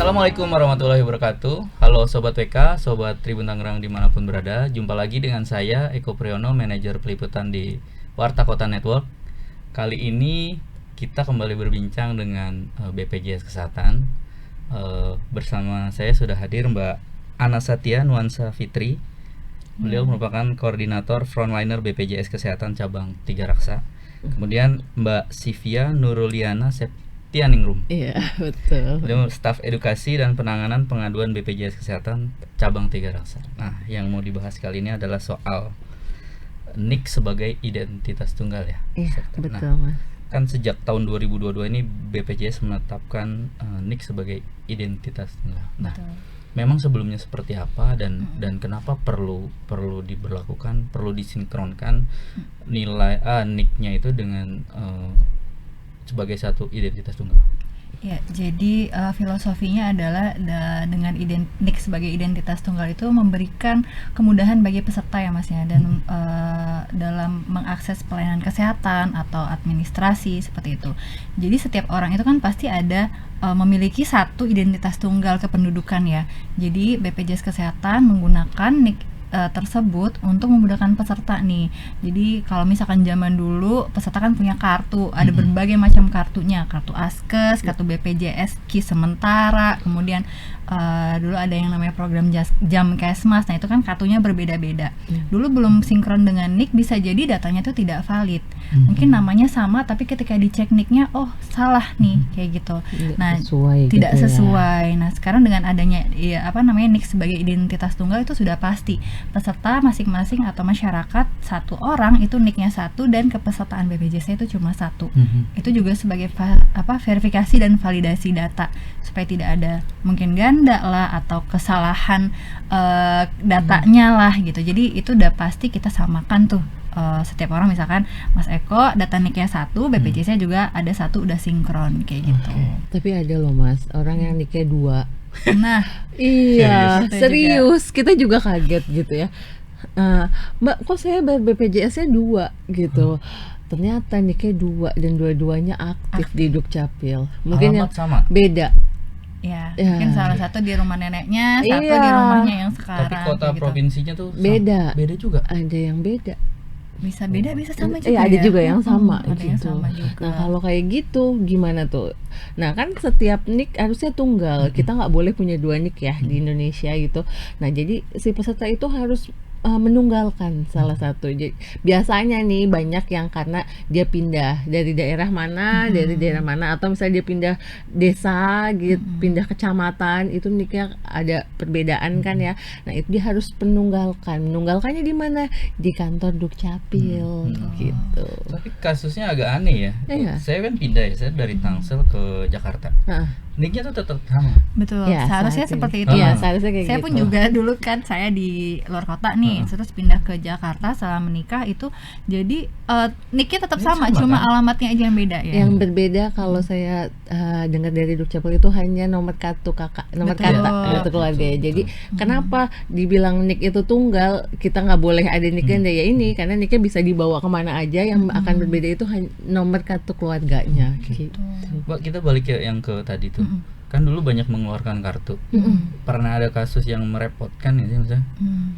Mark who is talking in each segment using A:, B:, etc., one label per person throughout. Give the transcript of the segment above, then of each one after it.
A: Assalamualaikum warahmatullahi wabarakatuh. Halo Sobat WK, Sobat Tribun Tangerang dimanapun berada. Jumpa lagi dengan saya Eko Priyono, manajer peliputan di Warta Kota Network. Kali ini kita kembali berbincang dengan BPJS Kesehatan. Bersama saya sudah hadir Mbak Ana Satya Nuansa Fitri. Beliau merupakan koordinator frontliner BPJS Kesehatan cabang Tiga Raksa. Kemudian Mbak Sivia Nuruliana Septianingrum.
B: Iya, betul.
A: Beliau staf edukasi dan penanganan pengaduan BPJS Kesehatan cabang Tiga Raksa. Nah, yang mau dibahas kali ini adalah soal NIK sebagai identitas tunggal ya.
B: Iya, betul,
A: Mas.
B: Mas.
A: Kan sejak tahun 2022 ini BPJS menetapkan NIK sebagai identitas tunggal. Nah, memang sebelumnya seperti apa dan kenapa perlu diberlakukan, perlu disinkronkan nilai NIK-nya itu dengan sebagai satu identitas tunggal?
C: Ya, jadi filosofinya adalah dengan NIK sebagai identitas tunggal itu memberikan kemudahan bagi peserta ya Mas ya, dan dalam mengakses pelayanan kesehatan atau administrasi seperti itu. Jadi setiap orang itu kan pasti ada memiliki satu identitas tunggal kependudukan ya. Jadi BPJS Kesehatan menggunakan NIK tersebut untuk memudahkan peserta nih. Jadi kalau misalkan zaman dulu peserta kan punya kartu, ada berbagai macam kartunya, kartu Askes, kartu BPJS KIS sementara, kemudian dulu ada yang namanya program Jamkesmas. Nah itu kan kartunya berbeda-beda. Dulu belum sinkron dengan NIK, bisa jadi datanya itu tidak valid. Mungkin namanya sama tapi ketika dicek NIK-nya salah nih kayak gitu. Nah tidak sesuai. Nah sekarang dengan adanya NIK sebagai identitas tunggal itu sudah pasti peserta masing-masing atau masyarakat satu orang itu NIK-nya satu dan kepesertaan BPJS-nya itu cuma satu. Itu juga sebagai verifikasi dan validasi data supaya tidak ada mungkin ganda lah atau kesalahan datanya lah gitu. Jadi itu udah pasti kita samakan tuh. Setiap orang misalkan Mas Eko data NIK-nya satu, BPJS-nya juga ada satu, udah sinkron kayak gitu.
B: Tapi ada loh Mas, orang yang NIK-nya 2.
C: Nah,
B: iya, serius. Kita juga kaget gitu ya. Mbak, kok saya bayar BPJS-nya 2 gitu. Ternyata NIK-nya 2 dan dua-duanya aktif di Dukcapil. Mungkin
A: alamat
B: yang
A: sama?
B: Beda.
C: Ya, mungkin salah satu di rumah neneknya, satu di rumahnya yang sekarang.
A: Tapi kota
C: gitu.
A: provinsinya tuh
B: beda.
A: Beda juga.
B: Ada yang beda.
C: Bisa beda, bisa sama juga.
B: Iya, ada juga yang sama
C: ada
B: gitu.
C: yang sama juga.
B: Nah, kalau kayak gitu gimana tuh? Nah, kan setiap NIK harusnya tunggal. Kita nggak boleh punya 2 NIK ya di Indonesia gitu. Nah, jadi si peserta itu harus menunggalkan salah satu. Jadi, biasanya nih banyak yang karena dia pindah dari daerah mana, atau misalnya dia pindah desa gitu, pindah kecamatan, itu NIK-nya ada perbedaan kan ya. Nah, itu dia harus menunggalkan. Menunggalkannya di mana? Di kantor Dukcapil gitu.
A: Tapi kasusnya agak aneh ya.
B: Iya.
A: Saya kan pindah ya, saya dari Tangsel ke Jakarta. NIK-nya tuh tetap sama.
C: Betul,
B: Ya,
C: seharusnya
B: saat ini.
C: seperti itu.
B: Iya, seharusnya kayak
C: Saya
B: gitu.
C: pun juga dulu kan saya di luar kota nih, terus pindah ke Jakarta setelah menikah itu, jadi NIK-nya tetap sama, cuma
A: kan?
C: alamatnya aja yang beda ya.
B: Yang berbeda kalau saya dengar dari Dukcapil itu hanya nomor kartu kakak, nomor
C: Betul.
B: kata kartu keluarga ya. Jadi kenapa dibilang NIK itu tunggal, kita nggak boleh ada NIK ganda ya ini, karena NIK-nya bisa dibawa kemana aja, yang akan berbeda itu hanya nomor kartu keluarganya gitu.
A: Mbak, kita balik ke yang ke tadi tuh. Kan dulu banyak mengeluarkan kartu. Pernah ada kasus yang merepotkan ya sih, misalnya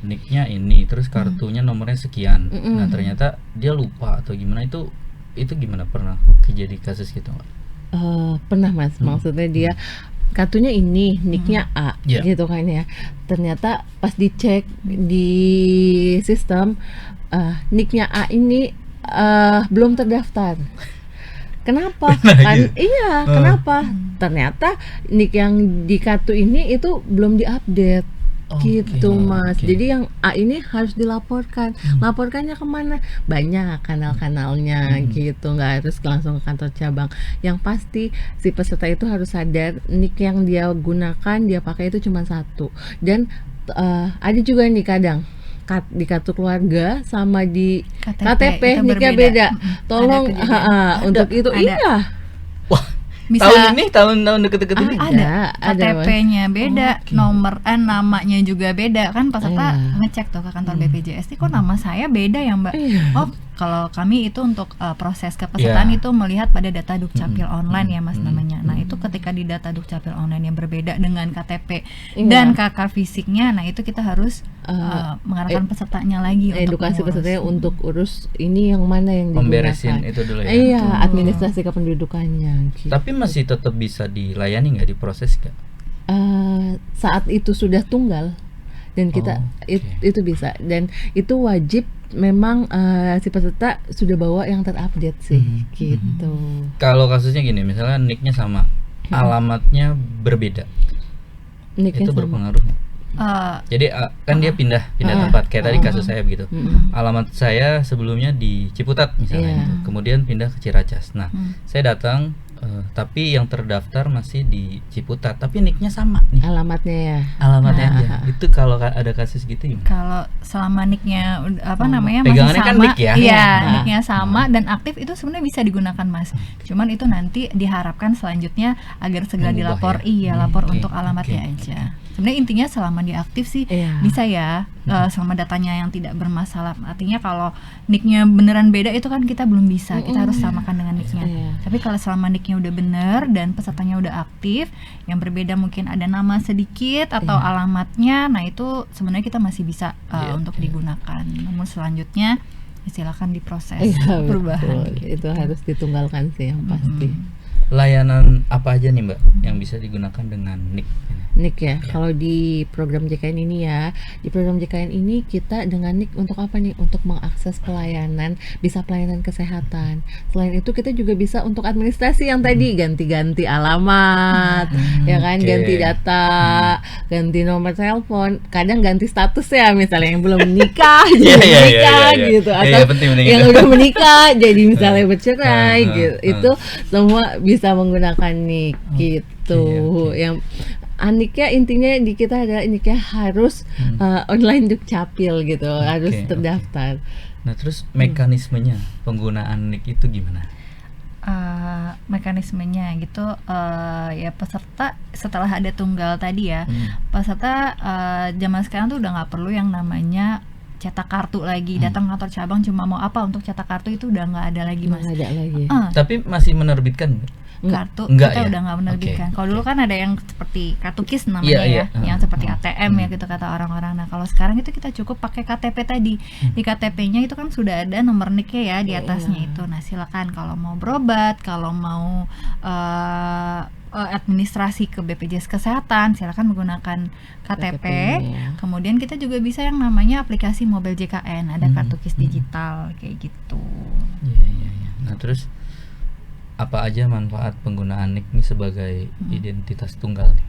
A: NIK-nya ini, terus kartunya nomornya sekian. Nah, ternyata dia lupa atau gimana, itu gimana, pernah kejadian kasus gitu nggak?
B: Pernah Mas, maksudnya dia kartunya ini, NIK-nya A gitu kan ya. Ternyata pas dicek di sistem NIK-nya A ini belum terdaftar. Kenapa? Kenapa? Ternyata NIK yang di kartu ini itu belum diupdate. Gitu Mas. Jadi yang A ini harus dilaporkan. Laporkannya kemana? Banyak kanal-kanalnya gitu, nggak harus langsung ke kantor cabang. Yang pasti si peserta itu harus sadar NIK yang dia gunakan, dia pakai itu cuma satu. Dan ada juga nih kadang di kartu keluarga sama di KTP NIK-nya beda. Tolong untuk itu.
C: Ada.
B: Iya.
A: Wah,
C: Bisa
A: tahun deket-deket ini
C: ada KTP-nya beda,
A: Oke.
C: nomor namanya juga beda kan, peserta
B: Iya.
C: ngecek tuh ke kantor BPJS, kok nama saya beda ya Mbak?
B: Iya.
C: Oh, kalau kami itu untuk proses kepesertaan
A: Iya.
C: itu melihat pada data Dukcapil online ya Mas
A: Mm-mm.
C: namanya. Nah, itu ketika di data Dukcapil online yang berbeda dengan KTP
B: Iya.
C: dan KK fisiknya, nah itu kita harus mengarahkan
B: eh,
C: pesertanya lagi untuk
B: edukasi
C: mengurus.
B: pesertanya untuk urus ini yang mana yang digunakan.
A: memberesin itu dulu ya.
B: Iya,
C: Betul.
B: administrasi kependudukannya. Gitu.
A: Tapi masih tetap bisa dilayani nggak, diproses nggak?
B: Saat itu sudah tunggal dan kita
A: Oh, oke.
B: itu bisa, dan itu wajib memang si peserta sudah bawa yang terupdate sih, gitu.
A: Kalau kasusnya gini, misalnya nicknya sama, alamatnya berbeda,
B: Nicknya
A: itu
B: sama.
A: berpengaruh nggak? Jadi kan dia pindah tempat kayak tadi kasus saya begitu. Alamat saya sebelumnya di Ciputat misalnya,
B: Iya.
A: gitu. Kemudian pindah ke Ciracas. Nah,
C: Hmm.
A: saya datang, tapi yang terdaftar masih di Ciputat, tapi nicknya sama nih,
B: Alamatnya ya.
A: alamatnya
B: Nah.
A: aja. Itu kalau ada kasus gitu gimana?
C: Kalau selama nicknya namanya masih
A: Pegangannya
C: sama,
A: kan nick ya?
C: iya,
B: Nah.
C: nicknya sama dan aktif, itu sebenarnya bisa digunakan Mas. Cuman itu nanti diharapkan selanjutnya agar segera
A: Mengubah
C: dilapor,
A: ya?
C: lapor
A: Oke,
C: untuk alamatnya
A: oke,
C: aja. Sebenarnya intinya selama dia aktif sih
B: Iya.
C: bisa ya, selama datanya yang tidak bermasalah. Artinya kalau nicknya beneran beda itu kan kita belum bisa, kita harus samakan dengan nicknya.
B: Iya.
C: Tapi kalau selama nicknya udah bener dan pesertanya udah aktif, yang berbeda mungkin ada nama sedikit atau
B: Iya.
C: alamatnya, nah itu sebenarnya kita masih bisa
A: Iya,
C: untuk digunakan. Namun selanjutnya silakan diproses
B: Iya,
C: perubahan.
B: betul. Itu harus ditunggalkan sih yang pasti.
A: Layanan apa aja nih Mbak yang bisa digunakan dengan nick?
B: Nick ya, kalau di program JKN ini ya, di program JKN ini kita dengan Nick untuk apa nih? Untuk mengakses pelayanan, bisa pelayanan kesehatan. Selain itu kita juga bisa untuk administrasi yang tadi, ganti-ganti alamat, ya kan,
A: Oke.
B: ganti data, ganti nomor telepon, kadang ganti status ya, misalnya yang belum menikah jadi
A: Iya,
B: menikah
A: iya.
B: gitu,
A: Iya,
B: atau
A: iya, penting
B: yang
A: itu.
B: udah menikah jadi misalnya bercerai gitu.
A: Hmm.
B: Itu semua bisa menggunakan Nick gitu.
A: oke.
B: Yang Aniknya intinya di kita adalah Aniknya harus online Dukcapil gitu, harus
A: oke.
B: terdaftar.
A: Nah, terus mekanismenya penggunaan nick itu gimana?
C: Mekanismenya gitu, ya peserta setelah ada tunggal tadi ya, peserta zaman sekarang tuh udah nggak perlu yang namanya cetak kartu lagi, datang kantor cabang cuma mau apa untuk cetak kartu, itu udah nggak ada lagi Mas.
B: Nggak ada lagi.
A: Tapi masih menerbitkan nggak?
C: Kartu
A: Enggak
C: kita
A: ya?
C: udah nggak menerbitkan.
A: Oke,
C: Kalau dulu
A: oke.
C: kan ada yang seperti kartu KIS namanya
A: Iya,
C: ya,
A: iya.
C: yang seperti ATM ya gitu kata orang-orang. Nah kalau sekarang itu kita cukup pakai KTP tadi. Di KTP-nya itu kan sudah ada nomor NIK-nya ya di atasnya itu. Nah silakan kalau mau berobat, kalau mau administrasi ke BPJS Kesehatan, silakan menggunakan KTP.
B: KTP-nya.
C: Kemudian kita juga bisa yang namanya aplikasi Mobile JKN, ada kartu KIS digital kayak gitu.
A: Iya. Nah, terus apa aja manfaat penggunaan nick ini sebagai identitas tunggal nih?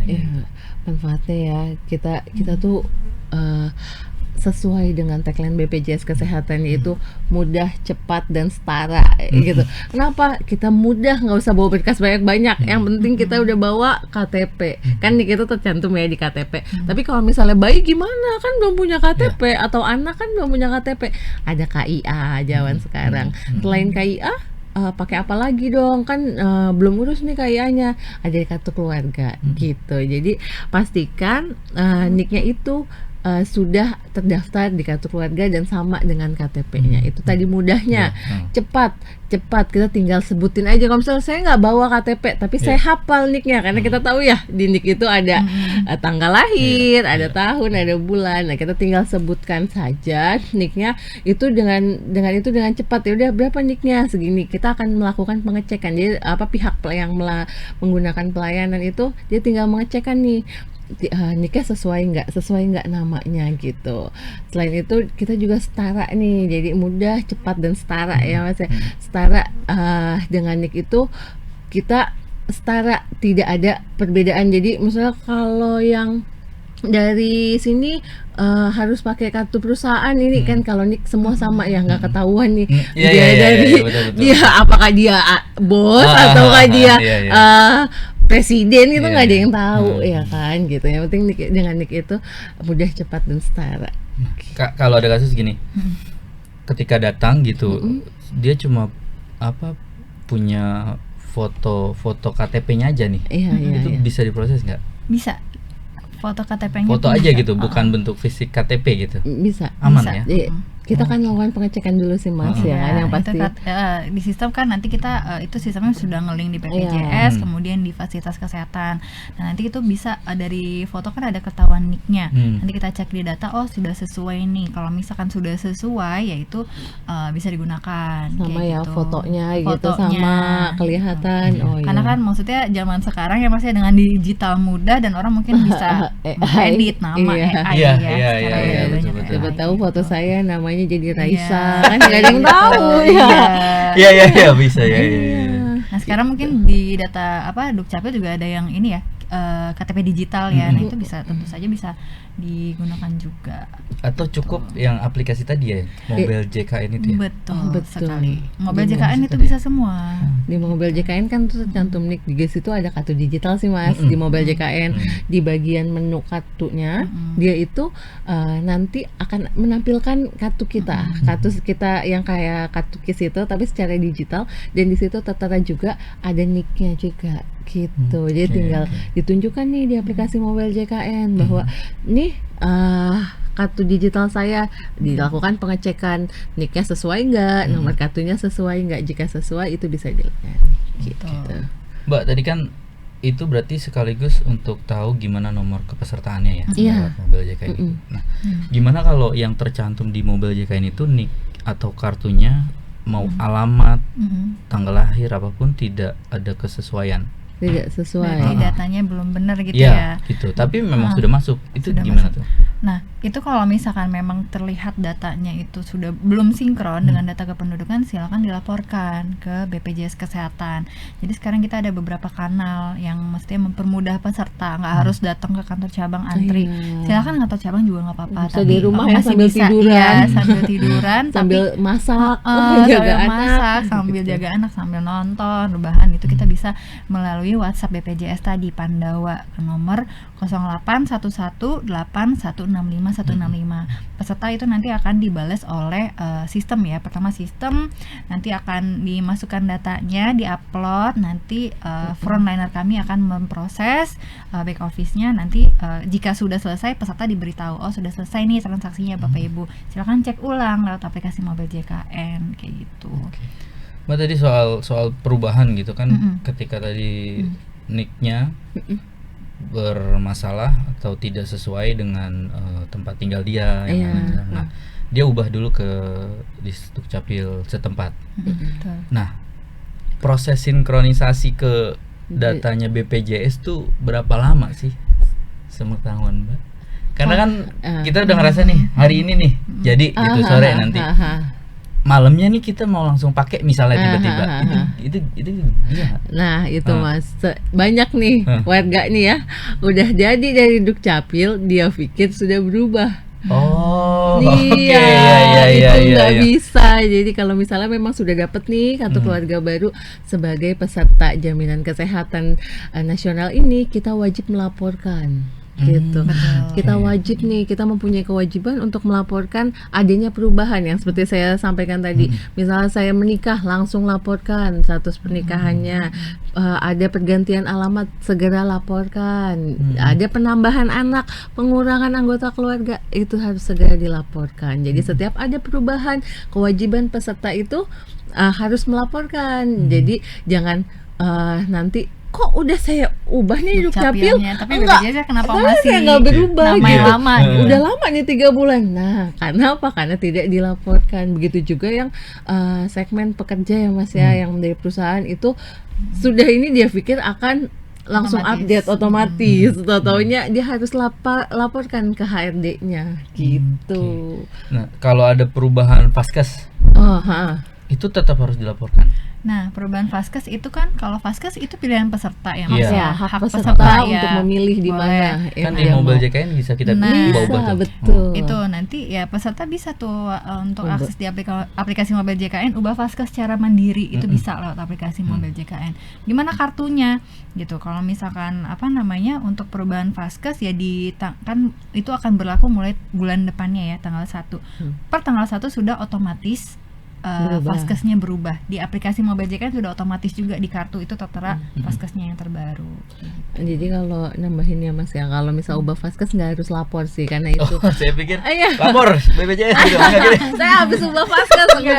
B: Ya, manfaatnya ya kita tuh sesuai dengan tagline BPJS Kesehatan, yaitu mudah, cepat, dan setara gitu. Kenapa? Kita mudah, nggak usah bawa berkas banyak-banyak. Yang penting kita udah bawa KTP. Kan itu tercantum ya di KTP. Tapi kalau misalnya bayi gimana? Kan belum punya KTP, atau anak kan belum punya KTP. Ada KIA zaman sekarang. Selain KIA pakai apa lagi dong, kan belum urus nih KIA-nya, ada kartu keluarga gitu. Jadi pastikan nicknya itu sudah terdaftar di kartu keluarga dan sama dengan KTP-nya. Itu tadi mudahnya. Cepat kita tinggal sebutin aja. Kalau misalnya saya nggak bawa KTP tapi saya hafal nicknya, karena kita tahu ya di nick itu ada tanggal lahir, ada tahun, ada bulan. Nah kita tinggal sebutkan saja nicknya itu dengan cepat. Ya udah, berapa nicknya? Segini. Kita akan melakukan pengecekan. Jadi pihak yang menggunakan pelayanan itu dia tinggal mengecekkan nih, nicknya sesuai nggak namanya gitu. Selain itu kita juga setara nih, jadi mudah, cepat, dan setara ya Mas ya. Setara dengan nick itu kita setara, tidak ada perbedaan. Jadi misalnya kalau yang dari sini harus pakai kartu perusahaan ini kan, kalau nick semua sama ya, nggak ketahuan nih
A: Betul.
B: dia apakah dia bos ataukah dia presiden, itu nggak ada yang tahu ya kan gitu. Yang penting dengan nick itu mudah, cepat, dan setara.
A: Kalau ada kasus gini, ketika datang gitu, dia cuma punya foto KTP-nya aja nih,
B: Iya,
A: itu
B: iya.
A: bisa diproses nggak?
C: Bisa. Foto KTP-nya
A: Foto
C: pun
A: aja
C: bisa.
A: gitu, bukan bentuk fisik KTP gitu.
B: Bisa.
A: Aman
C: Bisa.
A: ya?
B: Jadi, kita kan melakukan pengecekan dulu sih Mas, ya kan, yang
C: Itu
B: pasti.
C: di sistem kan nanti kita itu sistemnya sudah nge-link di
A: Iya.
C: BPJS, kemudian di fasilitas kesehatan. Nah, nanti itu bisa dari foto kan ada ketahuan NIK-nya. Nanti kita cek di data, oh sudah sesuai nih. Kalau misalkan sudah sesuai, ya itu bisa digunakan.
B: Sama
C: kayak
B: ya
C: gitu.
B: fotonya gitu,
C: Fotonya,
B: sama
C: gitu.
B: kelihatan. Oh
C: Karena
B: iya.
C: kan maksudnya zaman sekarang ya masih dengan digital mudah dan orang mungkin bisa edit nama
B: Iya.
C: AI
A: Iya,
C: ya.
A: iya,
C: Sekarang
A: iya,
C: udah
A: iya,
C: banyak
A: betul-betul.
B: Coba
C: AI
B: tahu foto
C: gitu.
B: saya namanya jadi Raisa,
C: Iya.
B: kan nggak ada yang
C: Gitu.
B: tahu ya.
C: Iya.
A: Iya bisa ya.
C: Nah sekarang mungkin di data Dukcapil juga ada yang ini ya, KTP digital ya. Nah itu bisa tentu saja bisa digunakan juga.
A: Atau cukup yang aplikasi tadi ya, Mobile JKN itu ya.
C: Betul,
B: Betul.
C: sekali. Mobile
B: Gimana
C: JKN
A: sih
C: itu
A: tadi?
C: bisa semua.
B: Di mobil JKN kan tuh tercantum nik, di situ ada kartu digital sih Mas. Di mobil JKN di bagian menu kartunya dia itu nanti akan menampilkan kartu kita, kartu kita yang kayak kartu KIS itu tapi secara digital, dan di situ tertera juga ada niknya juga gitu. Jadi tinggal ditunjukkan nih di aplikasi mobil JKN bahwa nih kartu digital saya, dilakukan pengecekan niknya sesuai nggak, nomor kartunya sesuai nggak. Jika sesuai itu bisa dilakukan gitu.
A: Mbak, tadi kan itu berarti sekaligus untuk tahu gimana nomor kepesertaannya ya,
B: Iya.
A: lewat Mobile JKN itu. Nah, gimana kalau yang tercantum di Mobile JKN itu nik atau kartunya mau alamat, tanggal lahir apapun tidak ada kesesuaian?
B: Tidak sesuai.
C: Berarti datanya belum benar gitu
A: Iya,
C: ya.
A: gitu. Tapi memang sudah masuk. Itu
C: Sudah
A: gimana
C: masuk.
A: tuh?
C: Nah, itu kalau misalkan memang terlihat datanya itu sudah belum sinkron dengan data kependudukan, silakan dilaporkan ke BPJS Kesehatan. Jadi sekarang kita ada beberapa kanal yang mestinya mempermudah peserta, nggak harus datang ke kantor cabang antri.
B: Iya.
C: Silakan kantor cabang juga nggak apa-apa.
B: Bisa di rumah ya,
C: masih
B: sambil
C: bisa,
B: tiduran.
C: iya, sambil tiduran,
B: Sambil
C: tapi
B: masak,
C: sambil
B: jaga anak,
C: masak, sambil
B: gitu.
C: jaga anak, sambil nonton, rebahan itu kita bisa melalui WhatsApp BPJS tadi Pandawa ke nomor 081181651165. Peserta itu nanti akan dibales oleh sistem ya. Pertama sistem, nanti akan dimasukkan datanya, diupload, nanti frontliner kami akan memproses back office-nya. Nanti jika sudah selesai, peserta diberitahu, oh sudah selesai nih transaksinya Bapak Ibu. Silakan cek ulang lewat aplikasi Mobile JKN kayak gitu.
A: Mbak, tadi soal perubahan gitu kan, ketika tadi nicknya bermasalah atau tidak sesuai dengan tempat tinggal dia yang
B: Iya.
A: mana. Nah, dia ubah dulu ke Dukcapil setempat.
C: Betul.
A: Nah, proses sinkronisasi ke datanya BPJS tuh berapa lama sih? Sepengetahuan Mbak. Karena kan kita udah ngerasa nih hari ini nih, jadi gitu sore nanti. Malamnya nih kita mau langsung pakai misalnya tiba-tiba. Itu iya.
B: Nah itu Mas, banyak nih warga nih ya, udah jadi dari Dukcapil dia pikir sudah berubah.
A: Oh,
B: Iya,
A: iya,
B: itu nggak bisa. Jadi kalau misalnya memang sudah dapat nih kartu keluarga baru sebagai peserta jaminan kesehatan nasional ini, kita wajib melaporkan. Gitu. Kita wajib nih, kita mempunyai kewajiban untuk melaporkan adanya perubahan yang seperti saya sampaikan tadi. Misalnya saya menikah, langsung laporkan status pernikahannya. Ada pergantian alamat, segera laporkan. Ada penambahan anak, pengurangan anggota keluarga, itu harus segera dilaporkan. Jadi setiap ada perubahan, kewajiban peserta itu harus melaporkan. Jadi jangan nanti kok udah saya ubah nih Dukcapil,
C: tapi BPJS kenapa masih
B: nggak berubah
C: namanya
B: gitu.
C: lama gitu.
B: Udah lama nih 3 bulan. Nah, karena apa? Karena tidak dilaporkan. Begitu juga yang segmen pekerja ya Mas ya, yang dari perusahaan itu sudah ini dia pikir akan langsung update otomatis. Taunya dia harus laporkan ke HRD-nya gitu.
A: Nah, kalau ada perubahan Vaskes, itu tetap harus dilaporkan.
C: Nah, perubahan Vaskes itu kan, kalau Vaskes itu pilihan peserta ya Mas.
A: Iya.
B: Hak peserta untuk memilih di
C: boleh.
B: mana.
A: Kan di Mobile JKN bisa kita ubah-ubah tuh.
B: Betul.
C: Itu nanti ya peserta bisa tuh untuk akses di aplikasi Mobile JKN, ubah Vaskes secara mandiri. Itu bisa lewat aplikasi Mobile JKN. Gimana kartunya? Gitu. Kalau misalkan untuk perubahan Vaskes ya kan itu akan berlaku mulai bulan depannya ya, tanggal 1. Per tanggal 1 sudah otomatis Vaskesnya berubah. Di aplikasi Mobile JKN sudah otomatis juga di kartu itu tertera Vaskesnya yang terbaru.
B: Jadi kalau nambahin ya Mas ya, kalau misal ubah Vaskes nggak harus lapor sih, karena itu
A: Saya pikir
B: Iya.
A: lapor BPJS gitu. Enggak gitu.
B: saya habis ubah Vaskes
A: Enggak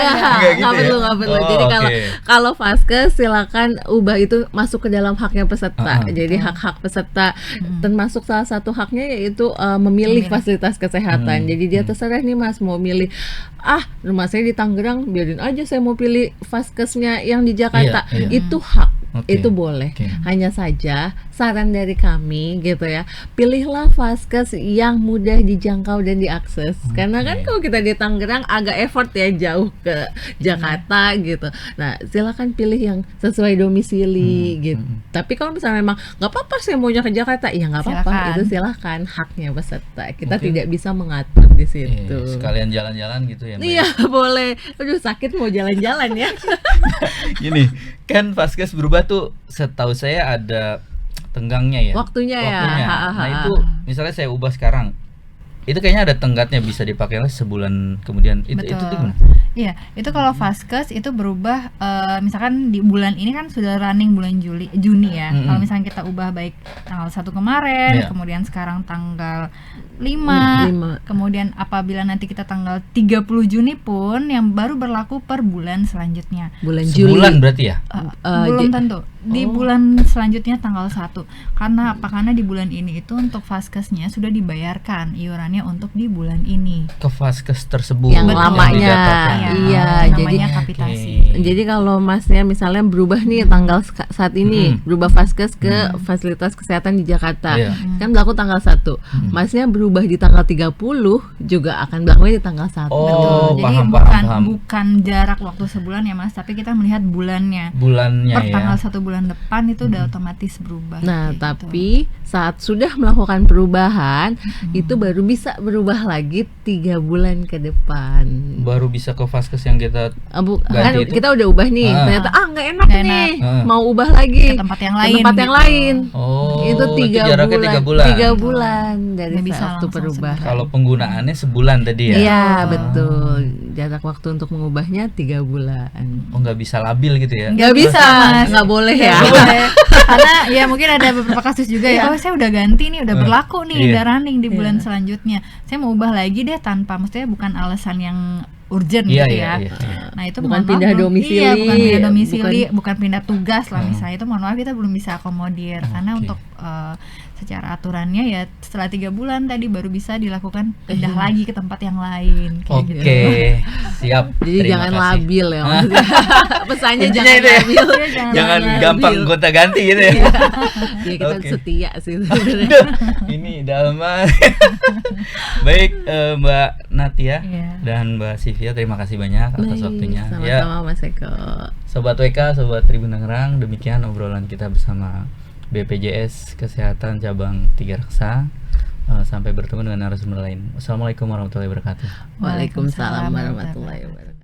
A: gitu
B: nggak
A: ya?
B: perlu.
A: Oh,
B: Jadi kalau
A: oke.
B: kalau Vaskes silakan ubah, itu masuk ke dalam haknya peserta.
A: Ah.
B: Jadi hak-hak peserta termasuk salah satu haknya yaitu memilih fasilitas kesehatan. Jadi dia terserah nih Mas mau milih rumah saya di Tangerang, biarin aja saya mau pilih Vaskesnya yang di Jakarta.
A: Iya.
B: Itu hak.
A: Oke.
B: Itu boleh.
A: Oke.
B: Hanya saja saran dari kami gitu ya, pilihlah Vaskes yang mudah dijangkau dan diakses. Karena kan kalau kita di Tangerang agak effort ya, jauh ke Jakarta gitu. Nah, silakan pilih yang sesuai domisili gitu. Tapi kalau misalnya memang nggak apa-apa saya maunya ke Jakarta, ya nggak apa-apa,
C: Silakan.
B: itu silakan haknya peserta. Kita
A: Mungkin-
B: tidak bisa mengatur di situ.
A: Sekalian jalan-jalan gitu ya, Mbak.
B: Iya, boleh. Aduh, sakit mau jalan-jalan ya.
A: Gini, kan Vaskes berubah tuh setahu saya ada tenggangnya ya.
B: Waktunya ya.
A: Nah, itu misalnya saya ubah sekarang. Itu kayaknya ada tenggatnya, bisa dipakai sebulan kemudian. Itu tuh gimana?
C: Iya, itu kalau Vaskes itu berubah, misalkan di bulan ini kan sudah running bulan Juni ya. Kalau misalnya kita ubah baik tanggal 1 kemarin,
A: Iya.
C: kemudian sekarang tanggal 5, kemudian apabila nanti kita tanggal 30 Juni pun yang baru berlaku per bulan selanjutnya.
B: Bulan Juli.
A: Sebulan berarti ya?
C: Belum tentu. Di bulan selanjutnya tanggal 1. Karena apa? Karena di bulan ini itu untuk Vaskesnya sudah dibayarkan iurannya untuk di bulan ini.
A: Ke Vaskes tersebut
B: Yang
C: Betul.
B: lamanya.
A: didaftarkan.
B: Iya,
C: namanya
B: jadi-
C: kapitasi.
B: Jadi kalau Masnya misalnya berubah nih tanggal saat ini, berubah Vaskes ke fasilitas kesehatan di Jakarta.
A: Iya.
B: Kan berlaku tanggal 1. Masnya berubah di tanggal 30 juga akan berlaku di tanggal 1.
A: Oh,
C: Jadi
A: paham,
C: bukan
A: paham.
C: bukan jarak waktu sebulan ya Mas, tapi kita melihat bulannya.
A: Bulannya
C: Per
A: ya.
C: tanggal 1 bulan depan itu udah otomatis berubah.
B: Nah,
C: kayak gitu.
B: tapi saat sudah melakukan perubahan, itu baru bisa berubah lagi 3 bulan ke depan.
A: Baru bisa ke Vaskes yang kita
B: Kan
A: ganti itu?
B: kita udah ubah nih, ternyata nggak enak
C: Nggak
B: nih,
A: enak.
B: mau ubah lagi
C: Ke tempat yang
B: Ke
C: lain
B: tempat yang
C: gitu.
B: lain.
A: Oh,
B: Itu 3
A: jaraknya
B: bulan.
A: 3 bulan.
B: 3 bulan dari
C: Nggak bisa
B: waktu
C: langsung
B: perubahan.
A: Kalau penggunaannya sebulan tadi ya?
B: Iya, betul. Jarak waktu untuk mengubahnya 3 bulan.
A: Oh, nggak bisa labil gitu ya?
B: Nggak bisa,
C: Mas.
B: nggak boleh ya.
C: Nggak boleh. Karena ya mungkin ada beberapa kasus juga ya. Oh, saya udah ganti nih, udah berlaku nih,
A: Iya.
C: udah running di bulan selanjutnya. Saya mau ubah lagi deh tanpa, maksudnya bukan alasan yang urgent
A: Iya,
C: gitu
A: iya,
C: ya.
A: iya, iya.
C: Nah, itu
B: Bukan
C: mohon maaf
B: pindah
C: belum-
B: domisili,
C: Iya, bukan pindah domisili,
B: bukan-
C: bukan pindah tugas lah misalnya. Itu mohon maaf kita belum bisa akomodir karena
A: Oke.
C: untuk secara aturannya ya setelah 3 bulan tadi baru bisa dilakukan pindah lagi ke tempat yang lain kayak
A: Oke,
C: gitu.
A: siap.
B: Jadi
A: Terima
B: jangan
A: kasih.
B: labil ya maksudnya. Pesannya
A: Intinya
B: jangan
A: itu ya.
B: labil.
C: Iya,
A: Jangan
B: labil.
A: gampang gonta-ganti gitu ya.
B: Ya kita
A: Oke.
B: setia sih sebenarnya.
A: Aduh, ini Dalma. Baik, Mbak Natia
C: Iya.
A: dan Mbak Sivia, terima kasih banyak atas
B: Baik,
A: waktunya. Ya,
B: sama-sama Mas Eko.
A: Sobat WK, Sobat Tribun Tangerang, demikian obrolan kita bersama BPJS Kesehatan Cabang Tiga Raksa. Sampai bertemu dengan narasumber lain. Wassalamualaikum warahmatullahi wabarakatuh.
B: Waalaikumsalam warahmatullahi wabarakatuh.